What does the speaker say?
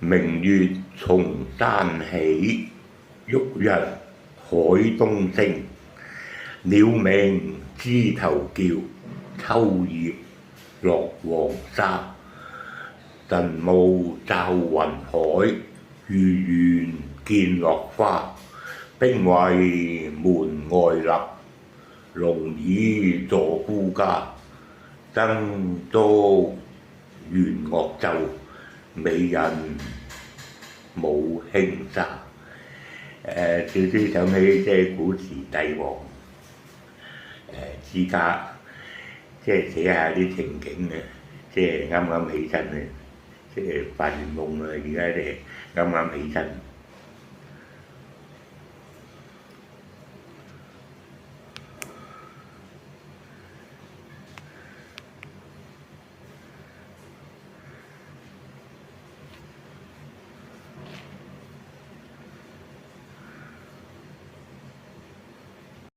明月從山起，旭日海東升。鳥鳴枝頭叫，秋葉落黃沙。晨霧罩雲海，魚猿見落花。兵衛門外立，龍椅坐孤家。爭燭弦樂奏，美人舞輕紗。少少想起即係古時帝王之家，即係寫下啲情景嘅，即係啱啱起身嘅，即係發完夢啦，而家你啱啱起身。